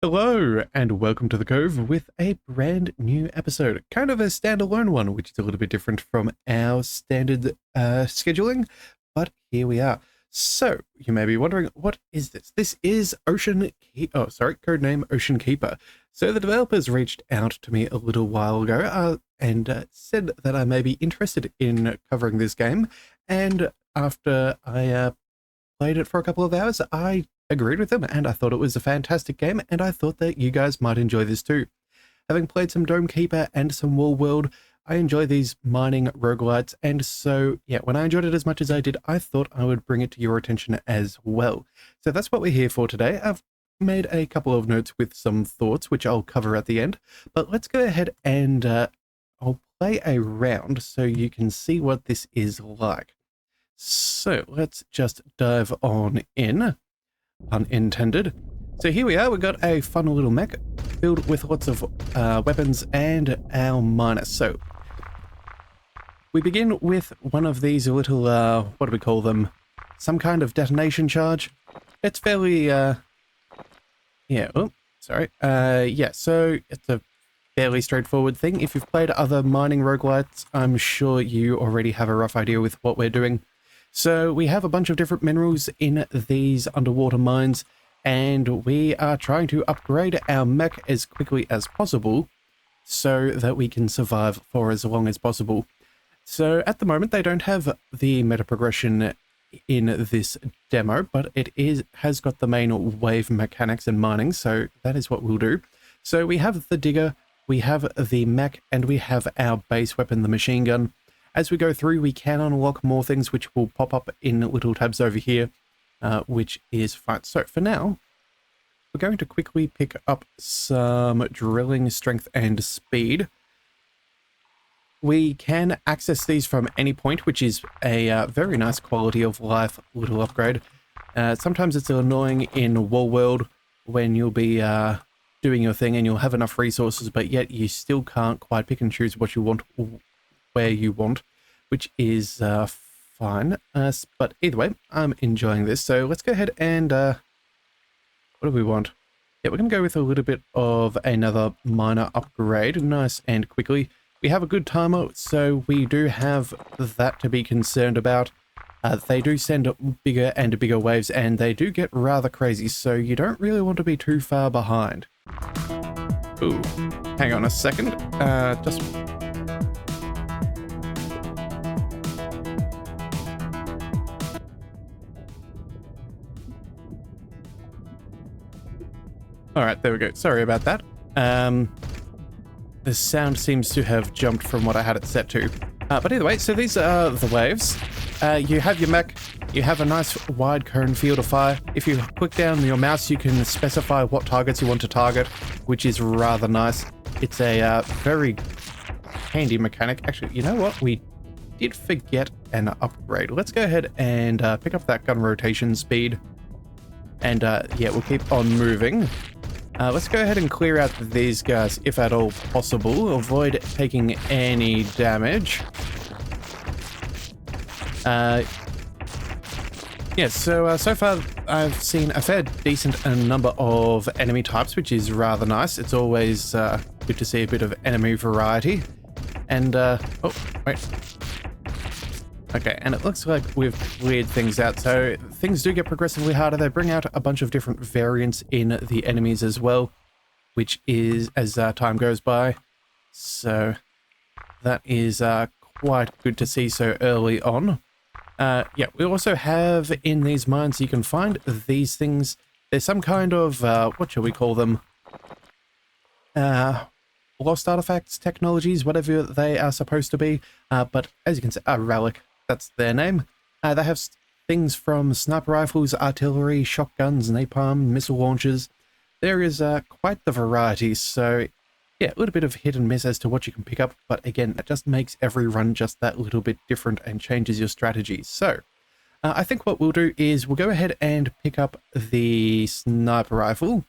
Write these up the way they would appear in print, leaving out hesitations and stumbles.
Hello, and welcome to the Cove with a brand new episode. Kind of a standalone one, which is a little bit different from our standard scheduling, but here we are. So, you may be wondering, what is this? This is Codename Ocean Keeper. So the developers reached out to me a little while ago and said that I may be interested in covering this game, and after I played it for a couple of hours, I agreed with them, and I thought it was a fantastic game, and I thought that you guys might enjoy this too. Having played some Dome Keeper and some Wall World, I enjoy these mining roguelites, and so, yeah, when I enjoyed it as much as I did, I thought I would bring it to your attention as well. So that's what we're here for today. I've made a couple of notes with some thoughts, which I'll cover at the end, but let's go ahead and I'll play a round so you can see what this is like. So let's just dive on in. Pun intended. So here we are, we've got a fun little mech filled with lots of weapons and our miner. So we begin with one of these little, what do we call them? Some kind of detonation charge. It's fairly, yeah, oh, sorry. Yeah, so it's a fairly straightforward thing. If you've played other mining roguelites, I'm sure you already have a rough idea with what we're doing. So we have a bunch of different minerals in these underwater mines, and we are trying to upgrade our mech as quickly as possible so that we can survive for as long as possible. So at the moment they don't have the meta progression in this demo, but it has got the main wave mechanics and mining, so that is what we'll do. So we have the digger, we have the mech, and we have our base weapon, the machine gun. As we go through, we can unlock more things which will pop up in little tabs over here, which is fine. So for now, we're going to quickly pick up some drilling strength and speed. We can access these from any point, which is a very nice quality of life little upgrade. Sometimes it's annoying in Wall World when you'll be doing your thing and you'll have enough resources, but yet you still can't quite pick and choose what you want where you want, which is fine. But either way, I'm enjoying this. So let's go ahead and what do we want? Yeah, we're going to go with a little bit of another minor upgrade, nice and quickly. We have a good timer, so we do have that to be concerned about. They do send bigger and bigger waves, and they do get rather crazy, so you don't really want to be too far behind. Ooh, hang on a second. Just... Alright, there we go. Sorry about that. The sound seems to have jumped from what I had it set to. But either way, so these are the waves. You have your mech, you have a nice wide cone field of fire. If you click down your mouse, you can specify what targets you want to target, which is rather nice. It's a very handy mechanic. Actually, you know what? We did forget an upgrade. Let's go ahead and pick up that gun rotation speed. And yeah, we'll keep on moving. Let's go ahead and clear out these guys, if at all possible. Avoid taking any damage. Yeah, so far I've seen a fair decent number of enemy types, which is rather nice. It's always good to see a bit of enemy variety. And, oh, wait. Okay, and it looks like we've cleared things out, so things do get progressively harder. They bring out a bunch of different variants in the enemies as well, which is as time goes by. So that is quite good to see so early on. Yeah, we also have in these mines, you can find these things. There's some kind of, what shall we call them? Lost artifacts, technologies, whatever they are supposed to be. But as you can see, a relic. That's their name. They have things from sniper rifles, artillery, shotguns, napalm, missile launchers. There is quite the variety, so yeah, a little bit of hit and miss as to what you can pick up, but again, that just makes every run just that little bit different and changes your strategy. So, I think what we'll do is we'll go ahead and pick up the sniper rifle,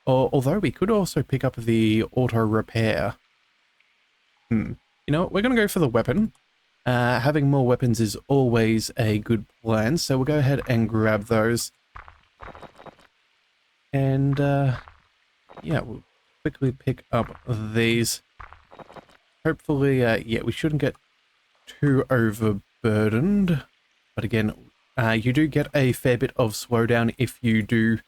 although we could also pick up the auto repair. You know what, we're going to go for the weapon. Having more weapons is always a good plan, so we'll go ahead and grab those. And yeah, we'll quickly pick up these. Hopefully, yeah, we shouldn't get too overburdened. But again, you do get a fair bit of slowdown if you do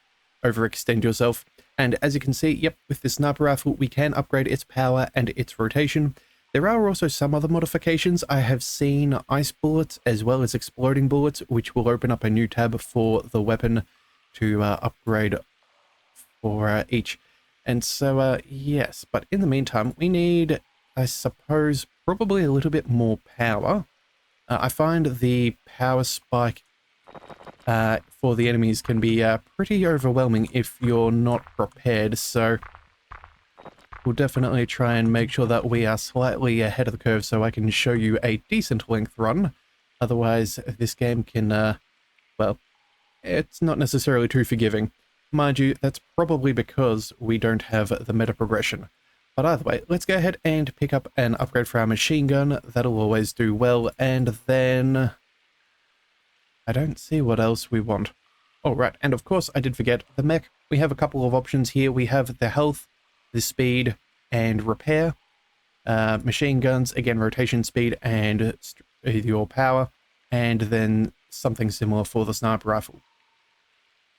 overextend yourself. And as you can see, yep, with the sniper rifle, we can upgrade its power and its rotation. There are also some other modifications. I have seen ice bullets as well as exploding bullets, which will open up a new tab for the weapon to upgrade for each. And so, yes, but in the meantime, we need, I suppose, probably a little bit more power. I find the power spike for the enemies can be pretty overwhelming if you're not prepared, so we'll definitely try and make sure that we are slightly ahead of the curve so I can show you a decent length run. Otherwise, this game can, well, it's not necessarily too forgiving. Mind you, that's probably because we don't have the meta progression. But either way, let's go ahead and pick up an upgrade for our machine gun. That'll always do well. And then I don't see what else we want. Oh, right. And of course, I did forget the mech. We have a couple of options here. We have the health, the speed, and repair. Machine guns, again, rotation speed and your power. And then something similar for the sniper rifle.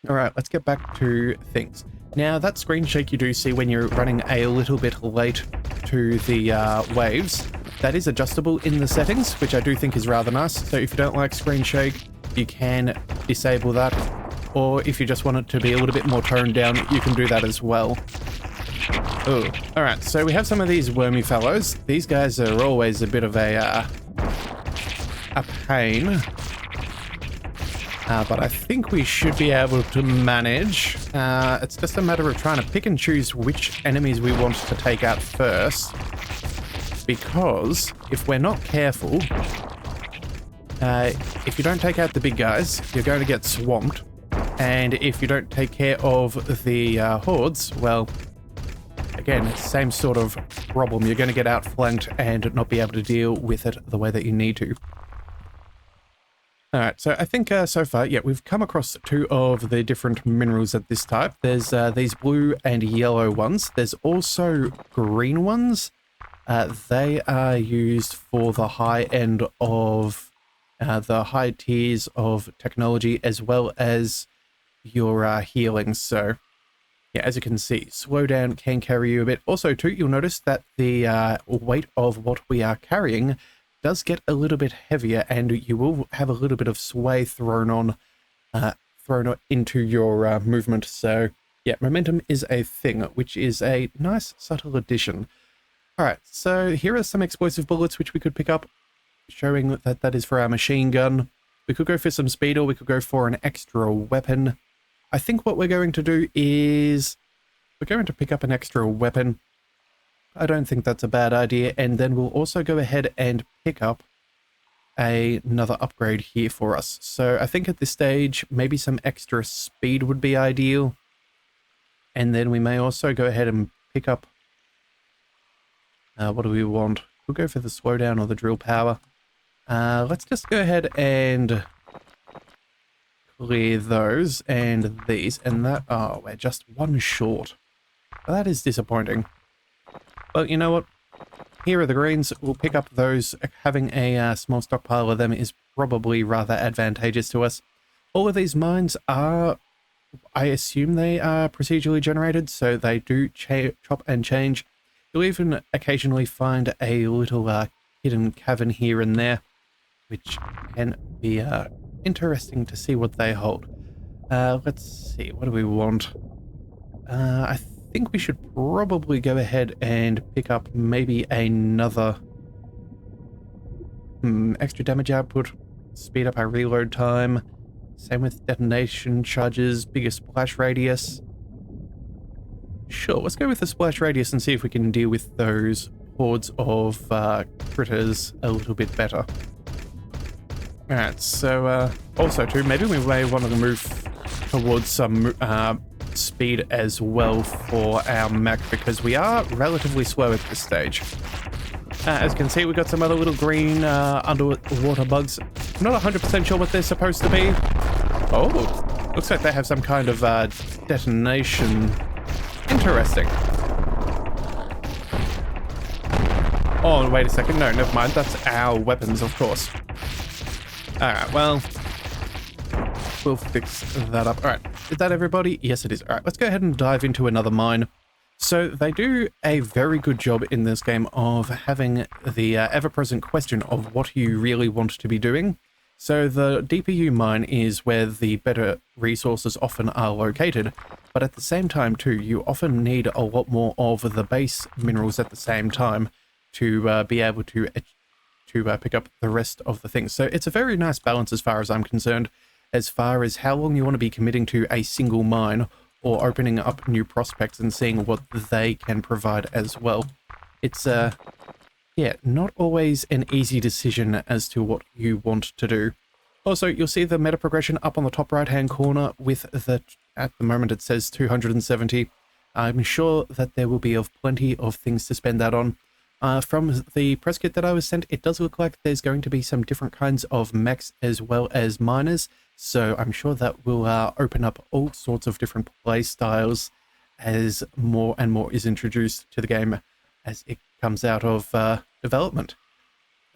All right, let's get back to things. Now, that screen shake you do see when you're running a little bit late to the waves, that is adjustable in the settings, which I do think is rather nice. So if you don't like screen shake, you can disable that. Or if you just want it to be a little bit more toned down, you can do that as well. Oh, all right, so we have some of these wormy fellows. These guys are always a bit of a pain. But I think we should be able to manage. It's just a matter of trying to pick and choose which enemies we want to take out first. Because if we're not careful, if you don't take out the big guys, you're going to get swamped. And if you don't take care of the hordes, well, again, same sort of problem. You're going to get outflanked and not be able to deal with it the way that you need to. All right, so I think so far, yeah, we've come across two of the different minerals of this type. There's these blue and yellow ones. There's also green ones. They are used for the high end of the high tiers of technology as well as your healing. So, yeah, as you can see, slowdown can carry you a bit. Also, too, you'll notice that the weight of what we are carrying does get a little bit heavier, and you will have a little bit of sway thrown into your movement. So yeah, momentum is a thing, which is a nice subtle addition. All right, so here are some explosive bullets which we could pick up, showing that that is for our machine gun. We could go for some speed, or we could go for an extra weapon. I think what we're going to do is we're going to pick up an extra weapon. I don't think that's a bad idea. And then we'll also go ahead and pick up another upgrade here for us. So I think at this stage, maybe some extra speed would be ideal. And then we may also go ahead and pick up, what do we want? We'll go for the slowdown or the drill power. Let's just go ahead and clear those and these. And that, oh, we're just one short. Well, that is disappointing. Well, you know what? Here are the greens. We'll pick up those. Having a small stockpile of them is probably rather advantageous to us. All of these mines are, I assume they are procedurally generated, so they do chop and change. You'll even occasionally find a little hidden cavern here and there, which can be interesting to see what they hold. Let's see, what do we want? I think we should probably go ahead and pick up maybe another extra damage output, speed up our reload time, same with detonation charges, bigger splash radius. Sure, let's go with the splash radius and see if we can deal with those hordes of critters a little bit better. Alright, so also too, maybe we may want to move towards some speed as well for our mech, because we are relatively slow at this stage. As you can see, we've got some other little green underwater bugs. I'm not 100% sure what they're supposed to be. Oh, looks like they have some kind of detonation Interesting. Oh, wait a second. No, never mind. That's our weapons, of course. Alright, well, we'll fix that up. Alright, is that everybody? Yes, it is. Alright, let's go ahead and dive into another mine. So they do a very good job in this game of having the ever-present question of what you really want to be doing. So the deeper you mine is where the better resources often are located, but at the same time too, you often need a lot more of the base minerals at the same time to be able to pick up the rest of the things. So it's a very nice balance as far as I'm concerned, as far as how long you want to be committing to a single mine or opening up new prospects and seeing what they can provide as well. It's yeah, not always an easy decision as to what you want to do. Also, you'll see the meta progression up on the top right hand corner with the, at the moment it says 270. I'm sure that there will be plenty of things to spend that on. From the press kit that I was sent, it does look like there's going to be some different kinds of mechs as well as miners, so I'm sure that will open up all sorts of different play styles as more and more is introduced to the game as it comes out of development.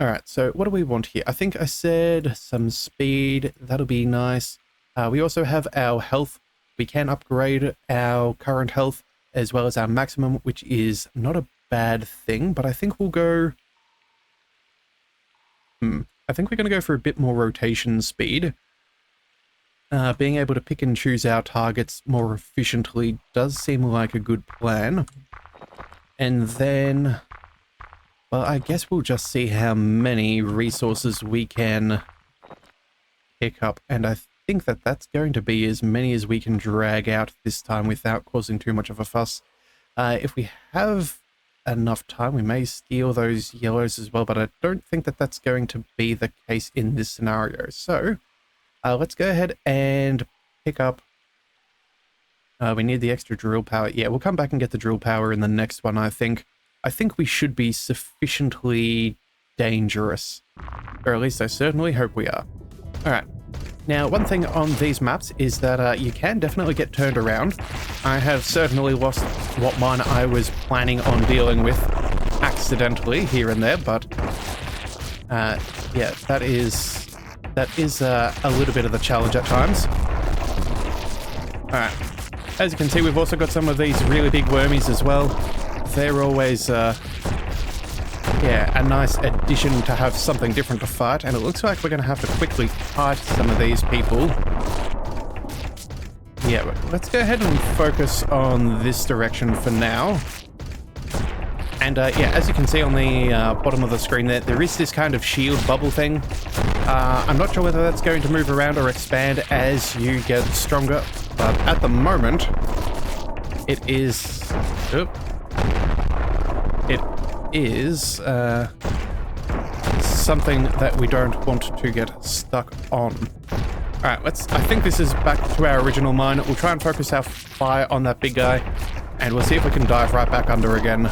Alright, so what do we want here? I think I said some speed, that'll be nice. We also have our health. We can upgrade our current health as well as our maximum, which is not a bad thing, but I think we'll go... I think we're going to go for a bit more rotation speed. Being able to pick and choose our targets more efficiently does seem like a good plan. And then... well, I guess we'll just see how many resources we can pick up, and I think that that's going to be as many as we can drag out this time without causing too much of a fuss. If we have enough time, we may steal those yellows as well, but I don't think that that's going to be the case in this scenario. So, let's go ahead and pick up... we need the extra drill power. Yeah, we'll come back and get the drill power in the next one, I think. I think we should be sufficiently dangerous. Or at least I certainly hope we are. Alright. Now, one thing on these maps is that you can definitely get turned around. I have certainly lost what mine I was planning on dealing with accidentally here and there, but yeah, that is a little bit of the challenge at times. Alright. As you can see, we've also got some of these really big wormies as well. They're always, yeah, a nice addition to have something different to fight, and it looks like we're going to have to quickly fight some of these people. Yeah, let's go ahead and focus on this direction for now. And, yeah, as you can see on the bottom of the screen there is this kind of shield bubble thing. I'm not sure whether that's going to move around or expand as you get stronger, but at the moment, it is... it is something that we don't want to get stuck on. Alright, I think this is back to our original mine. We'll try and focus our fire on that big guy, and we'll see if we can dive right back under again,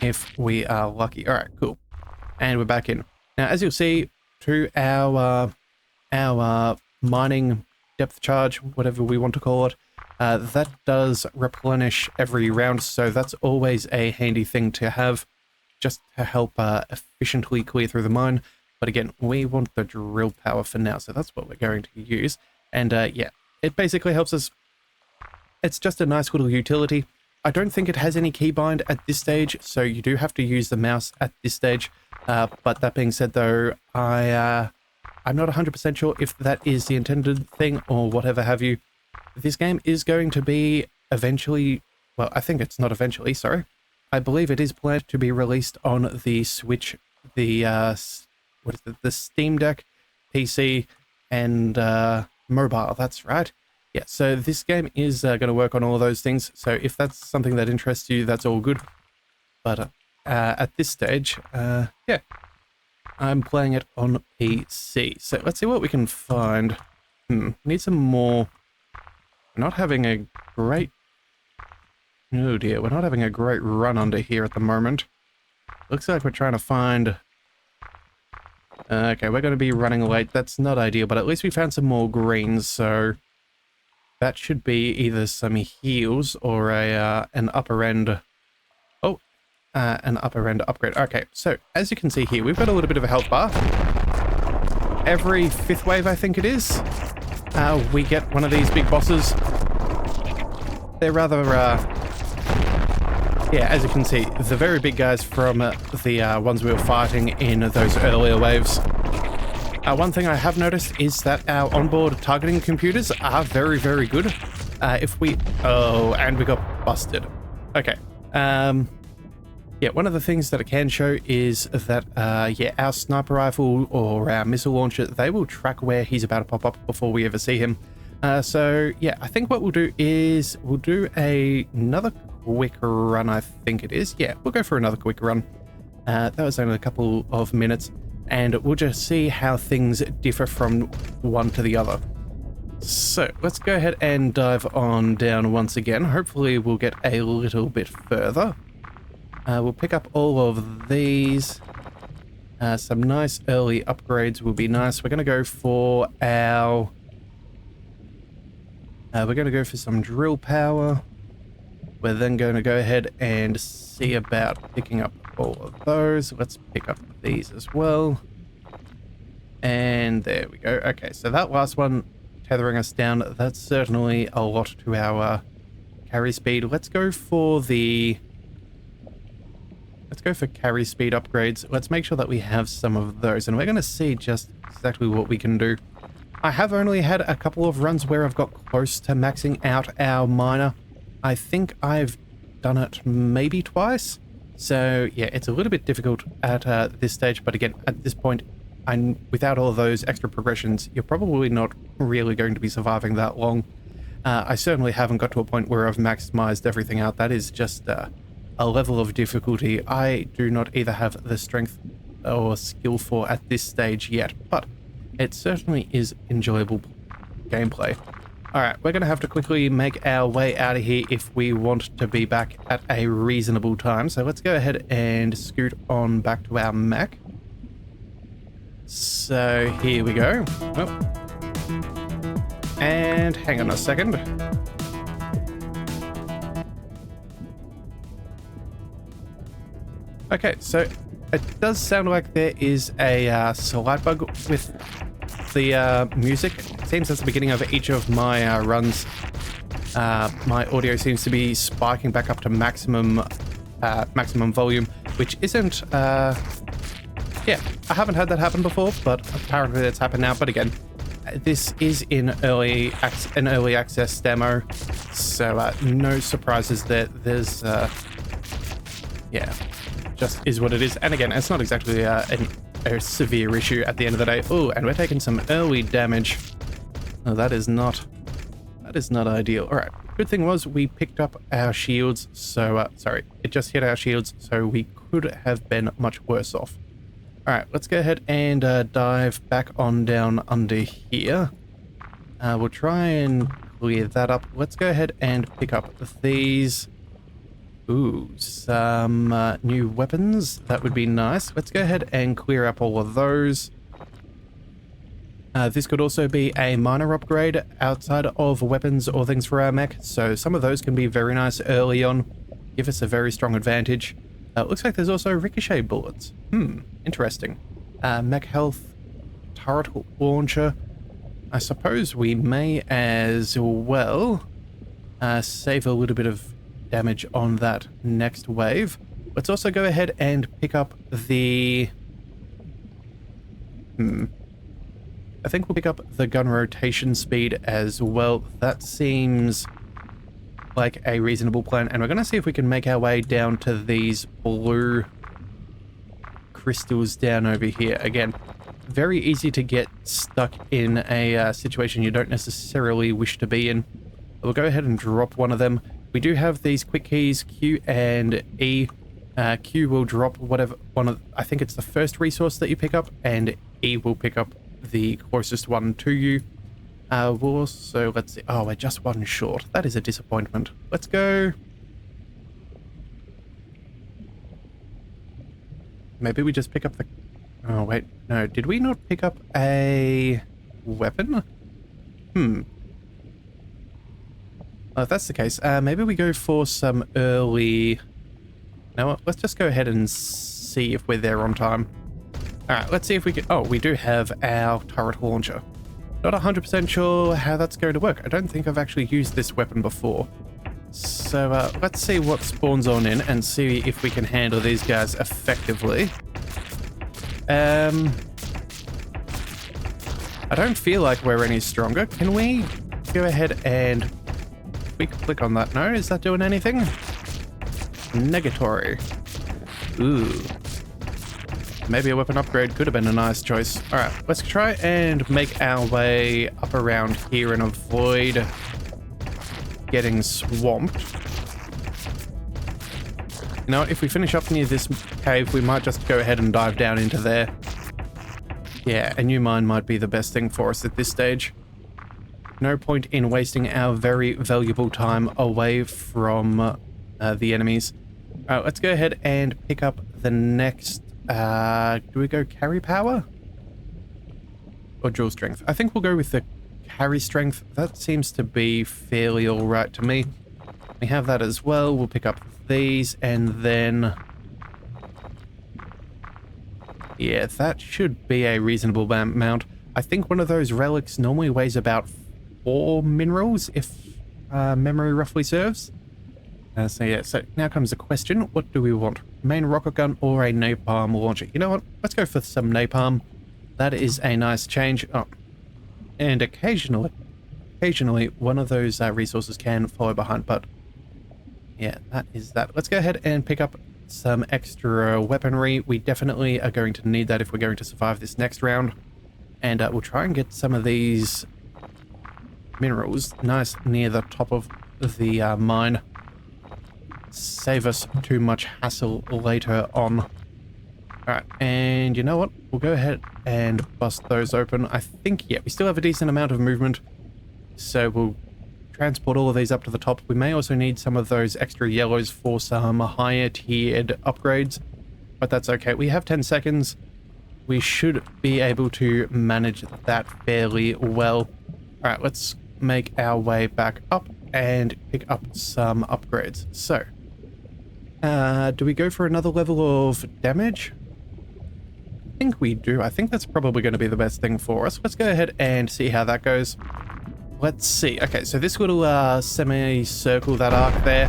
if we are lucky. Alright, cool. And we're back in. Now, as you'll see, to our mining depth charge, whatever we want to call it, that does replenish every round, so that's always a handy thing to have, just to help efficiently clear through the mine. But again, we want the drill power for now, so that's what we're going to use. And yeah, it basically helps us. It's just a nice little utility. I don't think it has any keybind at this stage, so you do have to use the mouse at this stage. But that being said, though, I'm not 100% sure if that is the intended thing or whatever have you. This game is going to be eventually, well, I think it's not eventually, sorry. I believe it is planned to be released on the Switch, the, what is it, the Steam Deck, PC, and mobile, that's right. Yeah, so this game is going to work on all of those things, so if that's something that interests you, that's all good. But at this stage, yeah, I'm playing it on PC. So let's see what we can find. Need some more... We're not having a great... Oh dear, we're not having a great run under here at the moment. Looks like we're trying to find... Okay, we're going to be running late. That's not ideal, but at least we found some more greens, so... that should be either some heals or an upper end. Oh, an upper end upgrade. Okay, so as you can see here, we've got a little bit of a health bar. Every 5th wave, I think it is, we get one of these big bosses. They're rather, yeah, as you can see, the very big guys from the ones we were fighting in those earlier waves. One thing I have noticed is that our onboard targeting computers are very, very good. If we... Oh, and we got busted. Okay. Yeah, one of the things that it can show is that, yeah, our sniper rifle or our missile launcher, they will track where he's about to pop up before we ever see him. So, yeah, I think what we'll do is we'll do another quick run, I think it is. Yeah, we'll go for another quick run. That was only a couple of minutes, and we'll just see how things differ from one to the other. So, let's go ahead and dive on down once again. Hopefully, we'll get a little bit further. We'll pick up all of these. Some nice early upgrades will be nice. We're going to go for our... we're going to go for some drill power. We're then going to go ahead and see about picking up all of those. Let's pick up these as well. And there we go. Okay, so that last one tethering us down, that's certainly a lot to our carry speed. Let's go for the... Let's go for carry speed upgrades. Let's make sure that we have some of those, and we're going to see just exactly what we can do. I have only had a couple of runs where I've got close to maxing out our miner. I think I've done it maybe twice. So yeah, it's a little bit difficult at this stage, but again, at this point, without all of those extra progressions, you're probably not really going to be surviving that long. I certainly haven't got to a point where I've maximized everything out. That is just... a level of difficulty I do not either have the strength or skill for at this stage yet, but it certainly is enjoyable gameplay. Alright, we're going to have to quickly make our way out of here if we want to be back at a reasonable time, so let's go ahead and scoot on back to our Mac. So here we go. Oh. And hang on a second. Okay, so it does sound like there is a slight bug with the music. It seems at the beginning of each of my runs, my audio seems to be spiking back up to maximum volume, which isn't... yeah, I haven't had that happen before, but apparently it's happened now. But again, this is in an early access demo, so no surprises there. There's... yeah... just is what it is. And again, it's not exactly a severe issue at the end of the day. Oh, and we're taking some early damage. Oh, that is not ideal. All right. Good thing was we picked up our shields. So, sorry, it just hit our shields. So we could have been much worse off. All right, let's go ahead and dive back on down under here. We'll try and clear that up. Let's go ahead and pick up these. Ooh, some new weapons. That would be nice. Let's go ahead and clear up all of those. This could also be a minor upgrade outside of weapons or things for our mech, so some of those can be very nice early on. Give us a very strong advantage. Looks like there's also ricochet bullets. Interesting. Mech health, turret launcher. I suppose we may as well save a little bit of damage on that next wave. Let's also go ahead and pick up the... I think we'll pick up the gun rotation speed as well. That seems like a reasonable plan. And we're going to see if we can make our way down to these blue crystals down over here. Again, very easy to get stuck in a situation you don't necessarily wish to be in. We'll go ahead and drop one of them. We do have these quick keys, Q and E. Q will drop whatever one of... I think it's the first resource that you pick up, and E will pick up the closest one to you. We'll also... Let's see. Oh, we're just one short. That is a disappointment. Let's go... Maybe we just pick up the... Oh, wait. No, did we not pick up a weapon? Well, if that's the case, maybe we go for some early... Now, let's just go ahead and see if we're there on time. Alright, let's see if we can... Oh, we do have our turret launcher. Not 100% sure how that's going to work. I don't think I've actually used this weapon before. So, let's see what spawns on in and see if we can handle these guys effectively. I don't feel like we're any stronger. Can we go ahead and... We can click on that. No, is that doing anything? Negatory. Ooh. Maybe a weapon upgrade could have been a nice choice. Alright, let's try and make our way up around here and avoid getting swamped. You know, if we finish up near this cave, we might just go ahead and dive down into there. Yeah, a new mine might be the best thing for us at this stage. No point in wasting our very valuable time away from the enemies. Let's go ahead and pick up the next... do we go carry power? Or dual strength? I think we'll go with the carry strength. That seems to be fairly alright to me. We have that as well. We'll pick up these and then... Yeah, that should be a reasonable amount. I think one of those relics normally weighs about 4 minerals, if memory roughly serves. So yeah, so now comes the question, what do we want? Main rocket gun or a napalm launcher? You know what? Let's go for some napalm. That is a nice change. Oh, and occasionally one of those resources can follow behind, but yeah, that is that. Let's go ahead and pick up some extra weaponry. We definitely are going to need that if we're going to survive this next round. And we'll try and get some of these minerals nice near the top of the mine. Save us too much hassle later on. Alright, and you know what? We'll go ahead and bust those open. I think, yeah, we still have a decent amount of movement. So we'll transport all of these up to the top. We may also need some of those extra yellows for some higher tiered upgrades. But that's okay. We have 10 seconds. We should be able to manage that fairly well. Alright, let's make our way back up and pick up some upgrades. So, do we go for another level of damage? I think we do. I think that's probably going to be the best thing for us. Let's go ahead and see how that goes. Let's see. Okay, so this little semi-circle, that arc there,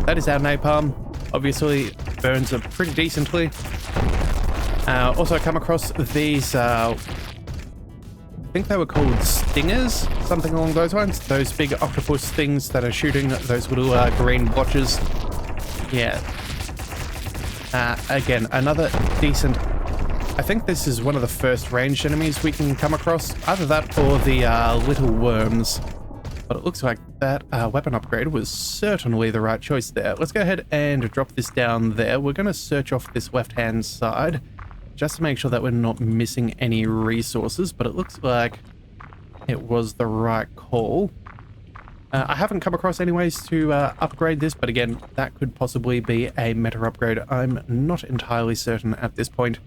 that is our napalm. Obviously, burns it pretty decently. Also come across these, I think they were called stingers, something along those lines. Those big octopus things that are shooting those little green blotches. Yeah. Again, another decent... I think this is one of the first ranged enemies we can come across. Either that or the little worms. But it looks like that weapon upgrade was certainly the right choice there. Let's go ahead and drop this down there. We're going to search off this left-hand side just to make sure that we're not missing any resources. But it looks like it was the right call. I haven't come across any ways to upgrade this, but again, that could possibly be a meta upgrade. I'm not entirely certain at this point.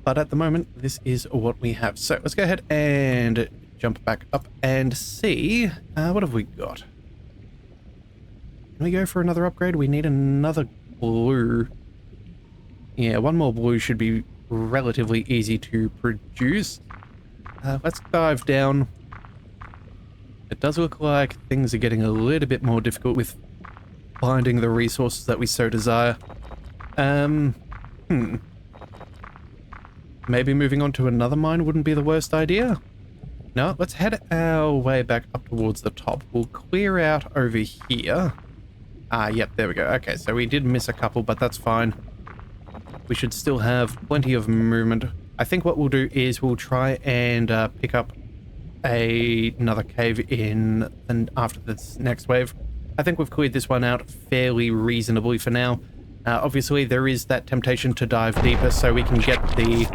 But at the moment, this is what we have. So let's go ahead and jump back up and see. What have we got? Can we go for another upgrade? We need another blue. Yeah, one more blue should be relatively easy to produce. Let's dive down. It does look like things are getting a little bit more difficult with finding the resources that we so desire. Maybe moving on to another mine wouldn't be the worst idea. No, let's head our way back up towards the top. We'll clear out over here. Yep, there we go. Okay, so we did miss a couple, but that's fine. We should still have plenty of movement. I think what we'll do is we'll try and pick up another cave in and after this next wave. I think we've cleared this one out fairly reasonably for now. Obviously, there is that temptation to dive deeper so we can get the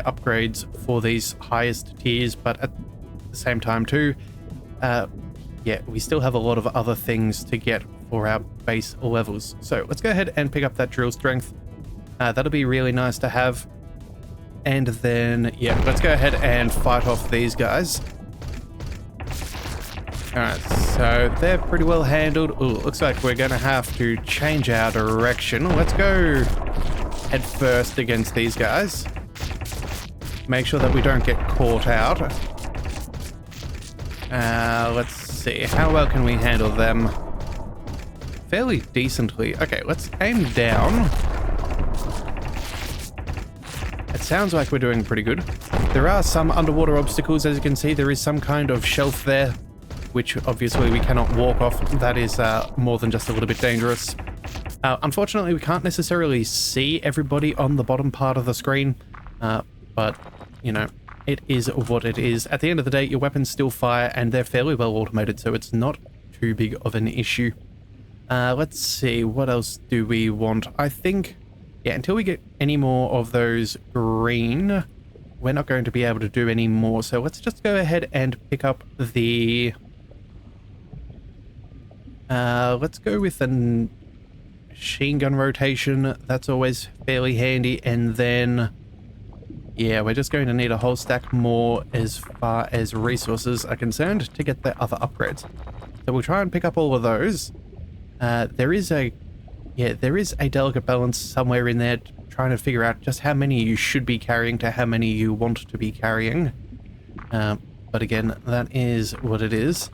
upgrades for these highest tiers, but at the same time too, yeah, we still have a lot of other things to get for our base levels. So let's go ahead and pick up that drill strength. That'll be really nice to have. And then, yeah, let's go ahead and fight off these guys. Alright, so they're pretty well handled. Ooh, looks like we're going to have to change our direction. Let's go head first against these guys. Make sure that we don't get caught out. Let's see. How well can we handle them? Fairly decently. Okay, let's aim down. It sounds like we're doing pretty good. There are some underwater obstacles, as you can see. There is some kind of shelf there, which obviously we cannot walk off. That is more than just a little bit dangerous. Unfortunately, we can't necessarily see everybody on the bottom part of the screen, but, you know, it is what it is. At the end of the day, your weapons still fire, and they're fairly well automated, so it's not too big of an issue. Let's see, what else do we want? I think, yeah, until we get any more of those green, we're not going to be able to do any more. So let's just go ahead and pick up the... let's go with a machine gun rotation. That's always fairly handy. And then, yeah, we're just going to need a whole stack more as far as resources are concerned to get the other upgrades. So we'll try and pick up all of those. There is a delicate balance somewhere in there, trying to figure out just how many you should be carrying to how many you want to be carrying. But again, that is what it is.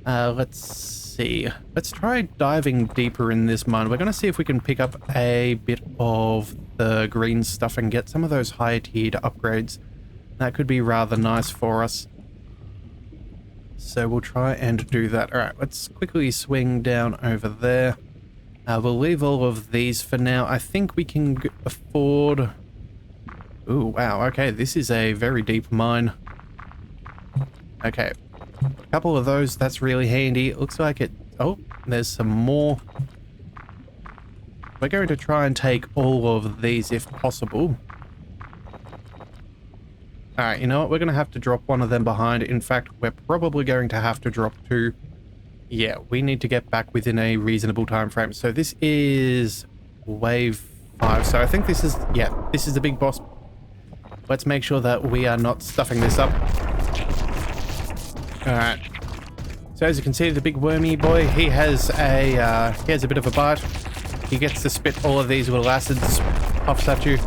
Let's see. Let's try diving deeper in this mine. We're going to see if we can pick up a bit of the green stuff and get some of those higher tiered upgrades. That could be rather nice for us. So we'll try and do that. Alright, let's quickly swing down over there. We'll leave all of these for now. I think we can afford... Ooh, wow, okay, this is a very deep mine. Okay, a couple of those, that's really handy. It looks like it... Oh, there's some more. We're going to try and take all of these if possible. Alright, you know what? We're going to have to drop one of them behind. In fact, we're probably going to have to drop two. Yeah, we need to get back within a reasonable time frame. So this is wave 5. So I think this is... Yeah, this is the big boss. Let's make sure that we are not stuffing this up. Alright. So as you can see, the big wormy boy, he has a bit of a bite. He gets to spit all of these little acids off at you.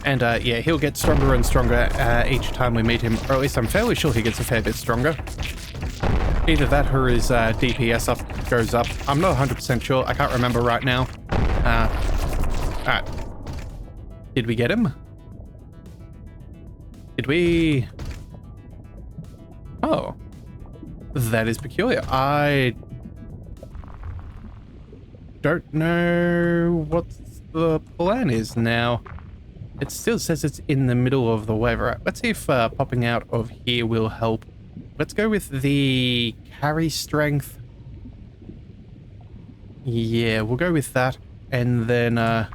And yeah, he'll get stronger and stronger each time we meet him, or at least I'm fairly sure he gets a fair bit stronger. Either that or his DPS goes up. I'm not 100% sure. I can't remember right now. Alright. Did we get him? Did we... Oh. That is peculiar. I don't know what the plan is now. It still says it's in the middle of the wave. Right, let's see if popping out of here will help. Let's go with the carry strength. Yeah, we'll go with that. And then, yeah,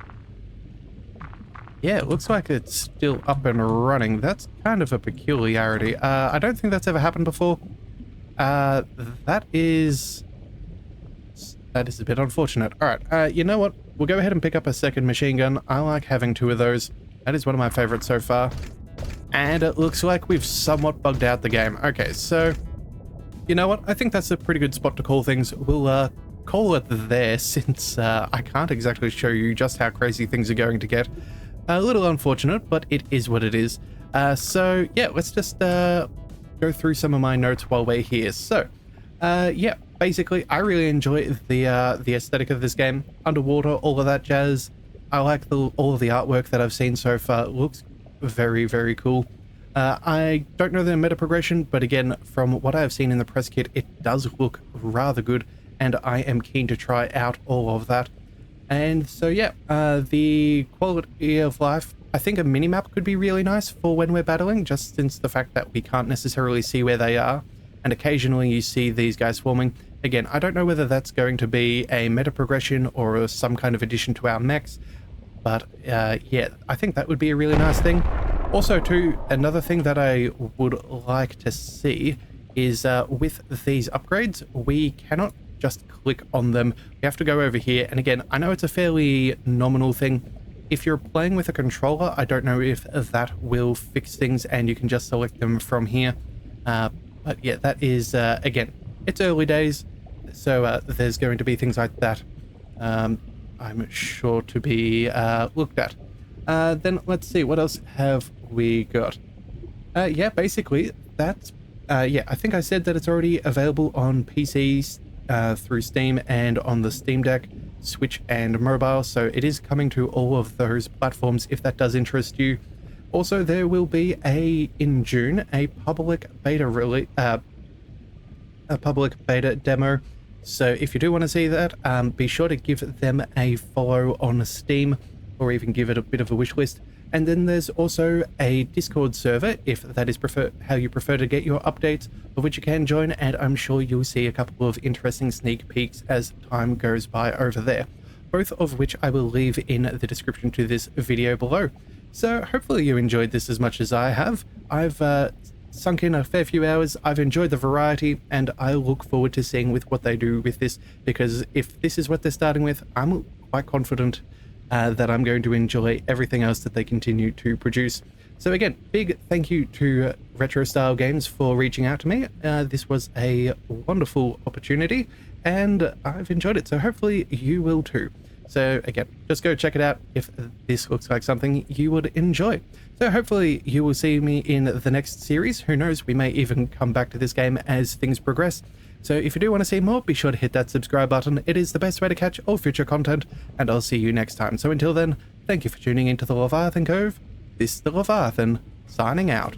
it looks like it's still up and running. That's kind of a peculiarity. I don't think that's ever happened before. That is a bit unfortunate. All right, you know what? We'll go ahead and pick up a second machine gun. I like having two of those. That is one of my favorites so far. And it looks like we've somewhat bugged out the game. Okay, so, you know what? I think that's a pretty good spot to call things. We'll call it there since I can't exactly show you just how crazy things are going to get. A little unfortunate, but it is what it is. So, yeah, let's just go through some of my notes while we're here. So, yeah, basically, I really enjoy the aesthetic of this game. Underwater, all of that jazz. I like all of the artwork that I've seen so far. It looks very, very cool. I don't know the meta progression, but again, from what I've seen in the press kit, it does look rather good, and I am keen to try out all of that. And so, yeah, the quality of life, I think a minimap could be really nice for when we're battling, just since the fact that we can't necessarily see where they are, and occasionally you see these guys swarming. Again, I don't know whether that's going to be a meta progression or some kind of addition to our mechs, but yeah, I think that would be a really nice thing. Also, too, another thing that I would like to see is with these upgrades, we cannot just click on them. We have to go over here, and again, I know it's a fairly nominal thing. If you're playing with a controller, I don't know if that will fix things and you can just select them from here. But yeah, that is, again, it's early days, so there's going to be things like that. I'm sure to be looked at. Then let's see, what else have we got? Yeah, basically, that's... yeah, I think I said that it's already available on PC through Steam and on the Steam Deck, Switch and mobile, so it is coming to all of those platforms if that does interest you. Also, there will be in June, a public beta release, a public beta demo. So if you do want to see that, be sure to give them a follow on Steam, or even give it a bit of a wish list. And then there's also a Discord server, if that is how you prefer to get your updates, of which you can join, and I'm sure you'll see a couple of interesting sneak peeks as time goes by over there, both of which I will leave in the description to this video below. So hopefully you enjoyed this as much as I have. I've sunk in a fair few hours, I've enjoyed the variety, and I look forward to seeing with what they do with this, because if this is what they're starting with, I'm quite confident that I'm going to enjoy everything else that they continue to produce. So again, big thank you to Retro Style Games for reaching out to me. This was a wonderful opportunity, and I've enjoyed it, so hopefully you will too. So again, just go check it out if this looks like something you would enjoy. So hopefully you will see me in the next series. Who knows, we may even come back to this game as things progress. So if you do want to see more, be sure to hit that subscribe button. It is the best way to catch all future content, and I'll see you next time. So until then, thank you for tuning into the Leviathan Cove. This is the Leviathan, signing out.